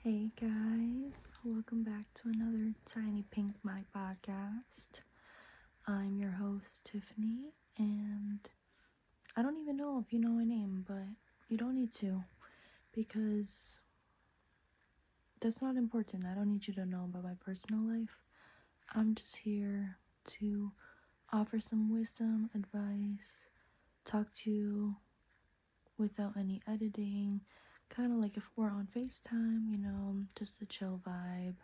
Hey guys, welcome back to another Tiny Pink Mic podcast. I'm your host Tiffany, and I don't even know if you know my name, but you don't need to because that's not important. I don't need you to know about my personal life. I'm just here to offer some wisdom, advice, talk to you without any editing, kind of like if we're on FaceTime, just a chill vibe.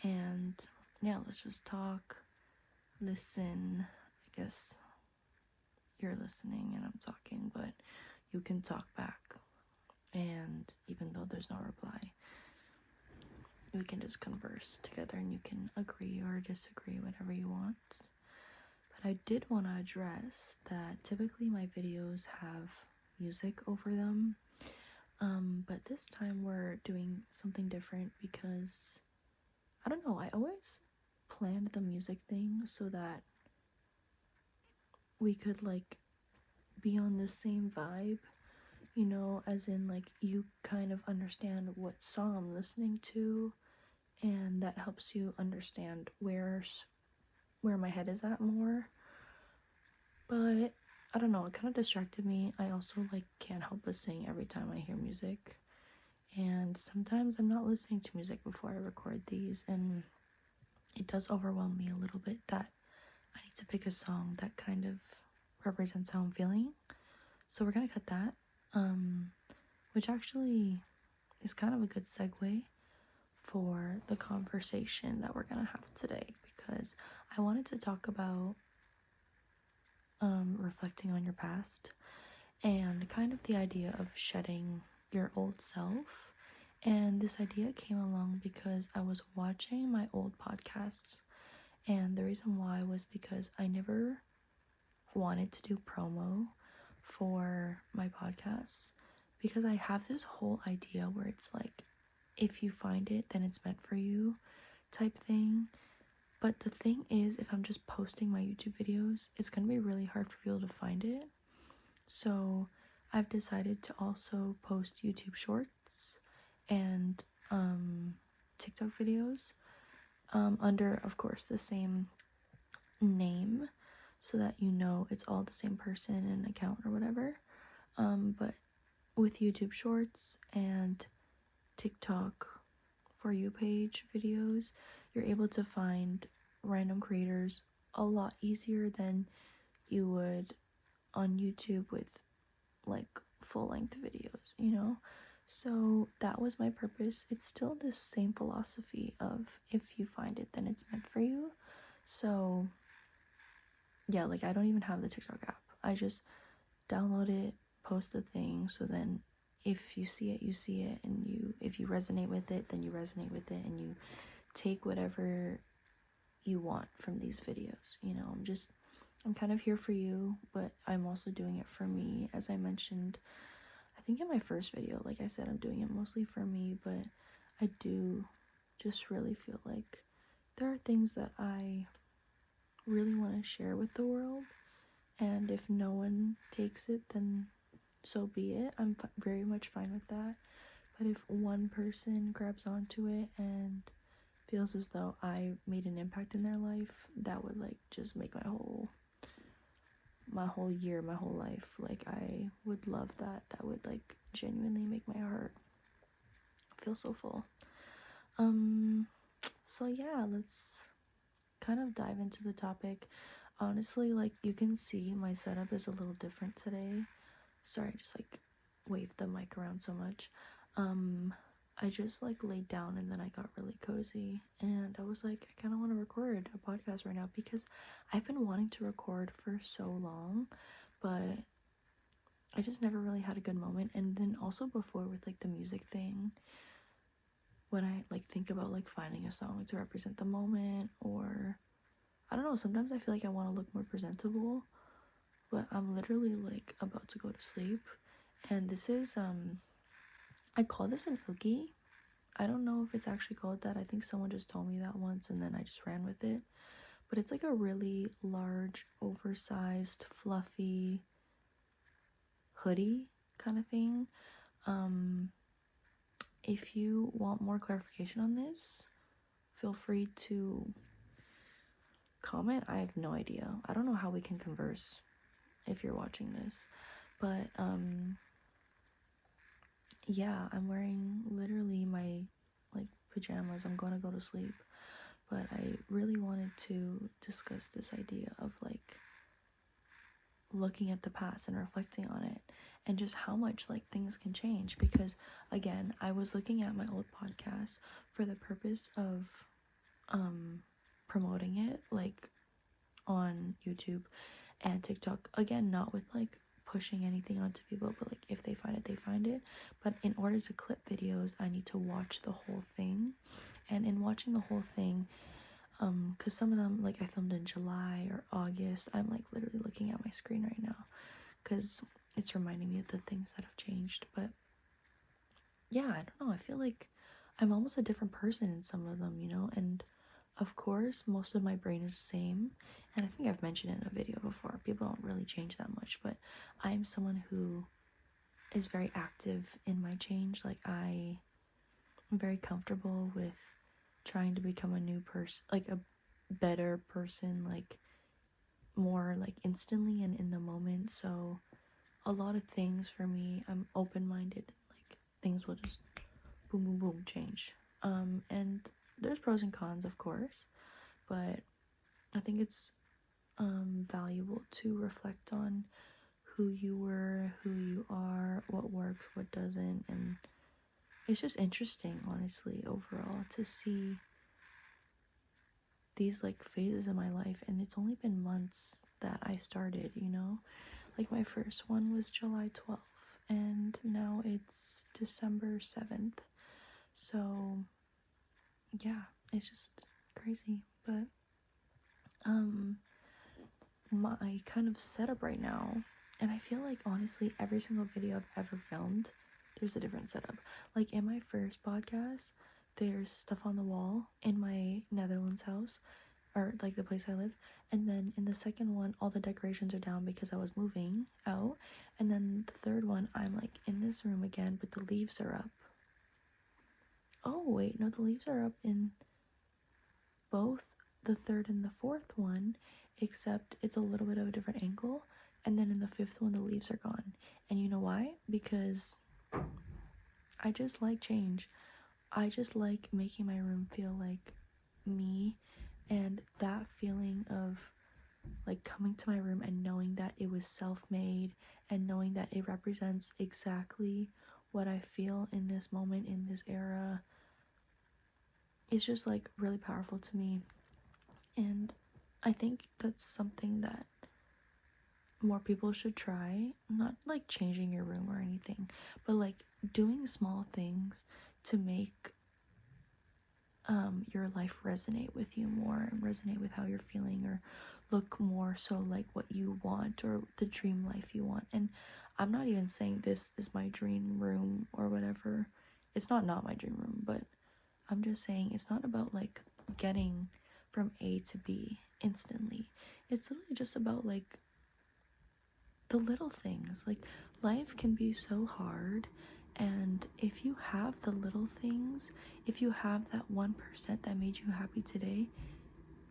And yeah, let's just talk, listen. I guess you're listening and I'm talking, but you can talk back. And even though there's no reply, we can just converse together and you can agree or disagree, whatever you want. But I did want to address that typically my videos have music over them. But this time we're doing something different because I don't know, I always planned the music thing so that we could like be on the same vibe, as in like you kind of understand what song I'm listening to, and that helps you understand where my head is at more. But I don't know, it kind of distracted me. I also like can't help but sing every time I hear music, and sometimes I'm not listening to music before I record these, and it does overwhelm me a little bit that I need to pick a song that kind of represents how I'm feeling. So we're gonna cut that, which actually is kind of a good segue for the conversation that we're gonna have today, because I wanted to talk about reflecting on your past and kind of the idea of shedding your old self. And this idea came along because I was watching my old podcasts, and the reason why was because I never wanted to do promo for my podcasts, because I have this whole idea where it's like, if you find it, then it's meant for you type thing. But the thing is, if I'm just posting my YouTube videos, it's gonna be really hard for people to find it. So I've decided to also post YouTube shorts and TikTok videos under, of course, the same name, so that it's all the same person and account or whatever. But with YouTube shorts and TikTok For You page videos, you're able to find random creators a lot easier than you would on YouTube with like full-length videos. So that was my purpose. It's still the same philosophy of, if you find it, then it's meant for you. So yeah, like I don't even have the TikTok app. I just download it, post the thing, so then if you see it, you see it, and if you resonate with it, then you resonate with it, and you take whatever you want from these videos. I'm kind of here for you, but I'm also doing it for me. As I mentioned, I think in my first video, like I said, I'm doing it mostly for me, but I do just really feel like there are things that I really want to share with the world, and if no one takes it, then so be it. I'm very much fine with that. But if one person grabs onto it and feels as though I made an impact in their life, that would like just make my whole year, my whole life. Like I would love that. That would like genuinely make my heart feel so full. So yeah, let's kind of dive into the topic. Honestly, like you can see my setup is a little different today. Sorry, I just like waved the mic around so much. I just like laid down and then I got really cozy, and I was like, I kind of want to record a podcast right now because I've been wanting to record for so long, but I just never really had a good moment. And then also before with like the music thing, when I like think about like finding a song to represent the moment, or I don't know, sometimes I feel like I want to look more presentable, but I'm literally like about to go to sleep. And this is I call this an oogie. I don't know if it's actually called that. I think someone just told me that once and then I just ran with it. But it's like a really large, oversized, fluffy hoodie kind of thing. if you want more clarification on this, feel free to comment. I have no idea. I don't know how we can converse if you're watching this, but yeah, I'm wearing literally my like pajamas. I'm gonna go to sleep, but I really wanted to discuss this idea of like looking at the past and reflecting on it, and just how much like things can change. Because again, I was looking at my old podcast for the purpose of promoting it, like on YouTube and TikTok. Again, not with like pushing anything onto people, but like if they find it, they find it. But in order to clip videos, I need to watch the whole thing. And in watching the whole thing, because some of them like I filmed in July or August, I'm like literally looking at my screen right now because it's reminding me of the things that have changed. But yeah, I don't know, I feel like I'm almost a different person in some of them, you know. And of course, most of my brain is the same, and I think I've mentioned it in a video before, people don't really change that much, but I'm someone who is very active in my change. Like I am very comfortable with trying to become a new person, like a better person, like more like instantly and in the moment. So a lot of things for me, I'm open-minded, like things will just boom boom boom change. And there's pros and cons, of course, but I think it's valuable to reflect on who you were, who you are, what works, what doesn't. And it's just interesting, honestly, overall, to see these like phases in my life. And it's only been months that I started, you know. Like my first one was July 12th, and now it's December 7th. So yeah, it's just crazy. But my kind of setup right now, and I feel like honestly every single video I've ever filmed, there's a different setup. Like in my first podcast, there's stuff on the wall in my Netherlands house, or like the place I live. And then in the second one, all the decorations are down because I was moving out. And then the third one, I'm like in this room again, but the leaves are up. Oh wait, no, the leaves are up in both the third and the fourth one, except it's a little bit of a different angle. And then in the fifth one, the leaves are gone. And you know why? Because I just like change. I just like making my room feel like me, and that feeling of like coming to my room and knowing that it was self-made, and knowing that it represents exactly what I feel in this moment, in this era. It's just like really powerful to me. And I think that's something that more people should try. Not like changing your room or anything, but like doing small things to make your life resonate with you more, and resonate with how you're feeling, or look more so like what you want, or the dream life you want. And I'm not even saying this is my dream room or whatever. It's not my dream room, but I'm just saying it's not about like getting from A to B instantly. It's literally just about like the little things. Like life can be so hard, and if you have the little things, if you have that 1% that made you happy today,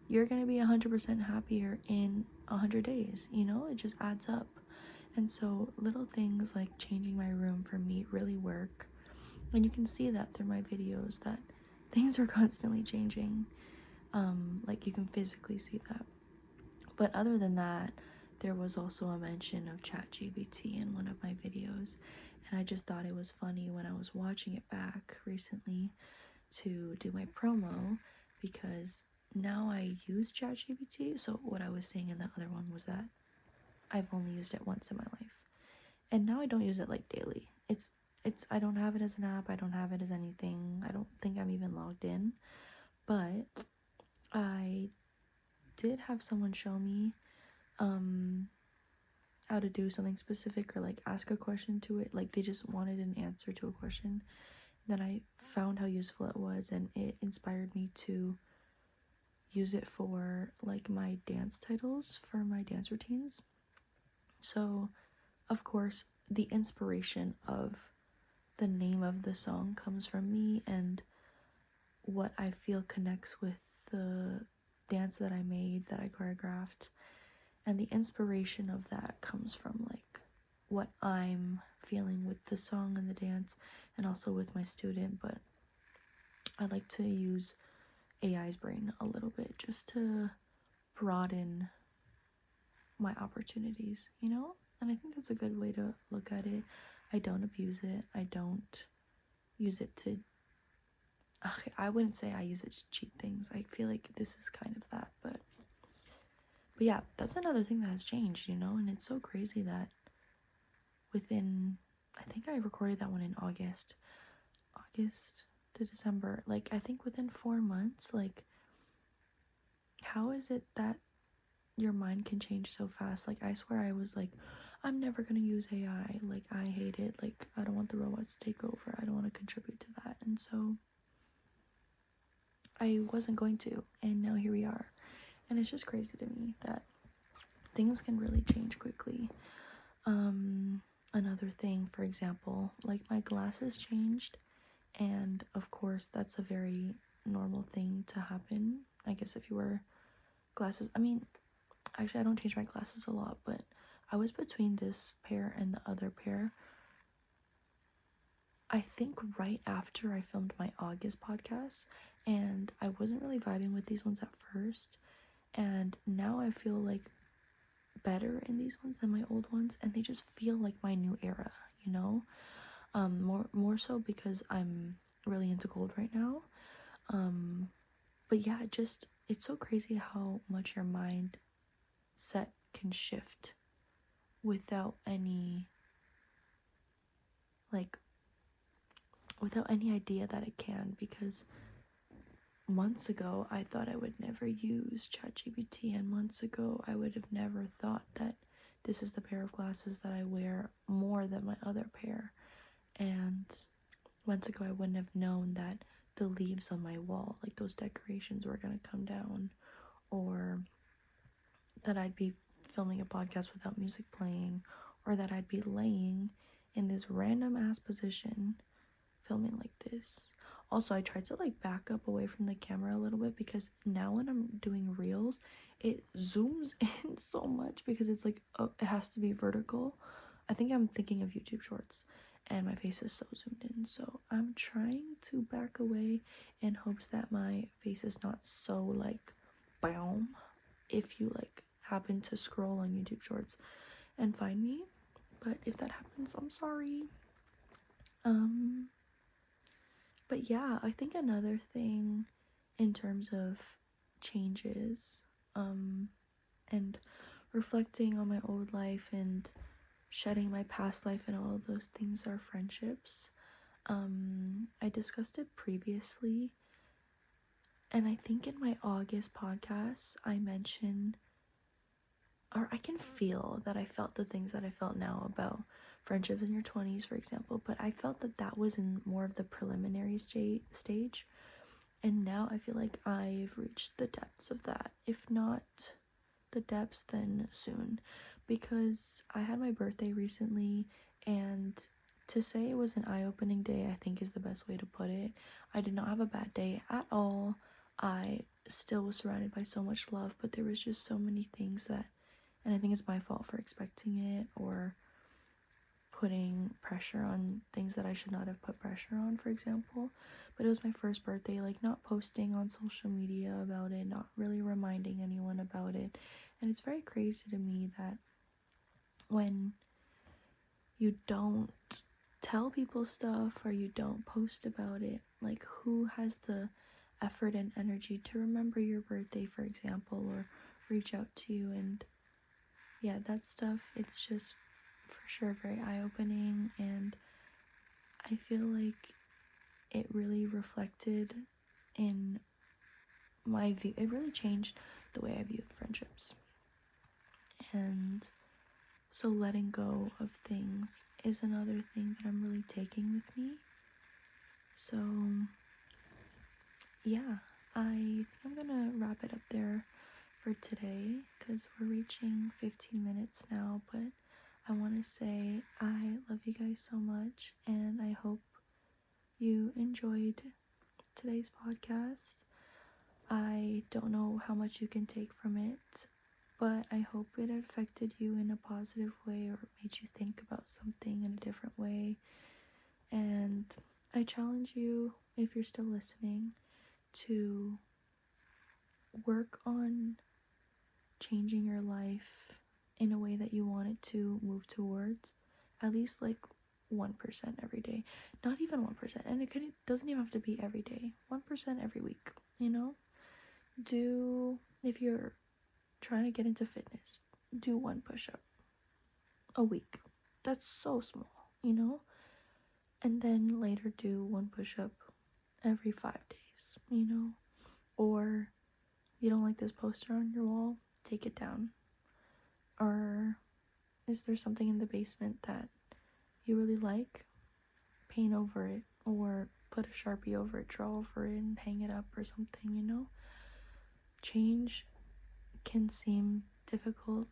you're gonna be 100% happier in 100 days, you know. It just adds up. And so little things like changing my room for me really work, and you can see that through my videos that things are constantly changing. Like you can physically see that. But other than that, there was also a mention of ChatGPT in one of my videos, and I just thought it was funny when I was watching it back recently to do my promo, because now I use ChatGPT. So what I was saying in the other one was that I've only used it once in my life, and now I don't use it like daily. It's I don't have it as an app, I don't have it as anything, I don't think I'm even logged in. But I did have someone show me how to do something specific, or like ask a question to it. Like they just wanted an answer to a question. Then I found how useful it was, and it inspired me to use it for like my dance titles for my dance routines. So of course the inspiration of the name of the song comes from me, and what I feel connects with the dance that I made, that I choreographed, and the inspiration of that comes from like what I'm feeling with the song and the dance, and also with my student. But I like to use AI's brain a little bit just to broaden my opportunities, you know? And I think that's a good way to look at it. I don't abuse it. I don't use it to, okay, I wouldn't say I use it to cheat things. I feel like this is kind of that, but yeah, that's another thing that has changed, you know? And it's so crazy that within, I think I recorded that one in August to December. Like, I think within 4 months, like, how is it that your mind can change so fast? Like, I swear I was like, I'm never gonna use AI. Like, I hate it. Like, I don't want the robots to take over. I don't want to contribute to that. And so I wasn't going to. And now here we are. And it's just crazy to me that things can really change quickly. Another thing, for example, like my glasses changed. And of course, that's a very normal thing to happen. I guess if you wear glasses, I mean, actually, I don't change my glasses a lot, but I was between this pair and the other pair. I think right after I filmed my August podcast, and I wasn't really vibing with these ones at first, and now I feel like better in these ones than my old ones, and they just feel like my new era, you know? More so because I'm really into gold right now. But yeah, it's so crazy how much your mind set can shift without any like without any idea that it can, because months ago I thought I would never use ChatGPT, and months ago I would have never thought that this is the pair of glasses that I wear more than my other pair, and months ago I wouldn't have known that the leaves on my wall, like those decorations, were gonna come down, or that I'd be filming a podcast without music playing, or that I'd be laying in this random ass position filming like this. Also, I tried to like back up away from the camera a little bit, because now when I'm doing reels, it zooms in so much because it's like it has to be vertical. I think I'm thinking of YouTube Shorts, and my face is so zoomed in. So I'm trying to back away in hopes that my face is not so like bam if you like happen to scroll on YouTube Shorts and find me. But if that happens, I'm sorry. But yeah, I think another thing in terms of changes, and reflecting on my old life and shedding my past life and all of those things are friendships. I discussed it previously, and I think in my August podcast, I mentioned, or I can feel that I felt the things that I felt now about friendships in your 20s, for example, but I felt that that was in more of the preliminary stage, and now I feel like I've reached the depths of that. If not the depths, then soon, because I had my birthday recently, and to say it was an eye-opening day, I think is the best way to put it. I did not have a bad day at all. I still was surrounded by so much love, but there was just so many things that, and I think it's my fault for expecting it, or putting pressure on things that I should not have put pressure on, for example. But it was my first birthday, like not posting on social media about it, not really reminding anyone about it. And it's very crazy to me that when you don't tell people stuff or you don't post about it, like who has the effort and energy to remember your birthday, for example, or reach out to you? And yeah, that stuff, it's just for sure very eye-opening, and I feel like it really reflected in my view. It really changed the way I viewed friendships. And so letting go of things is another thing that I'm really taking with me. So yeah, I think I'm gonna wrap it up there for today, because we're reaching 15 minutes now, but I want to say I love you guys so much, and I hope you enjoyed today's podcast. I don't know how much you can take from it, but I hope it affected you in a positive way or made you think about something in a different way. And I challenge you, if you're still listening, to work on changing your life in a way that you want it to move towards, at least like 1% every day. Not even 1%, and doesn't even have to be every day. 1% every week, you know? If you're trying to get into fitness, do 1 push-up a week. That's so small, you know? And then later do 1 push-up every 5 days, you know? Or you don't like this poster on your wall, take it down. Or is there something in the basement that you really like? Paint over it, or put a Sharpie over it, draw over it, and hang it up or something, you know? Change can seem difficult.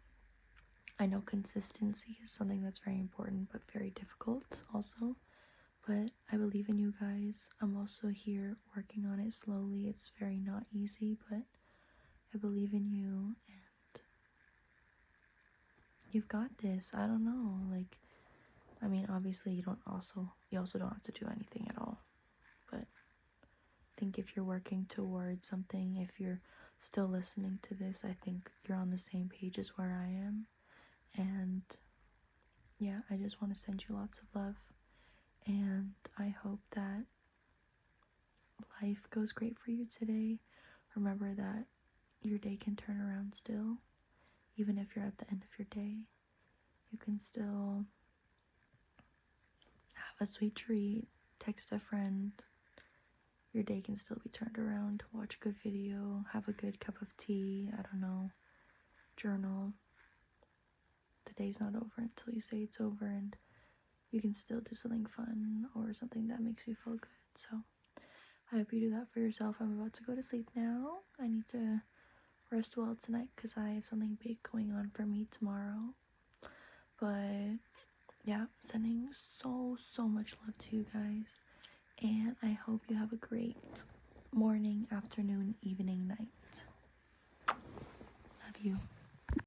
I know consistency is something that's very important, but very difficult also. But I believe in you guys. I'm also here working on it slowly. It's very not easy, but I believe in you, and you've got this. I don't know, like, I mean, obviously you also don't have to do anything at all, but I think if you're working towards something, if you're still listening to this, I think you're on the same page as where I am. And yeah, I just want to send you lots of love, and I hope that life goes great for you today. Remember that your day can turn around still. Even if you're at the end of your day, you can still have a sweet treat, text a friend. Your day can still be turned around. Watch a good video, have a good cup of tea, I don't know, journal. The day's not over until you say it's over, and you can still do something fun or something that makes you feel good. So I hope you do that for yourself. I'm about to go to sleep now. I need to rest well tonight because I have something big going on for me tomorrow. But yeah, sending so much love to you guys, and I hope you have a great morning, afternoon, evening, night. Love you.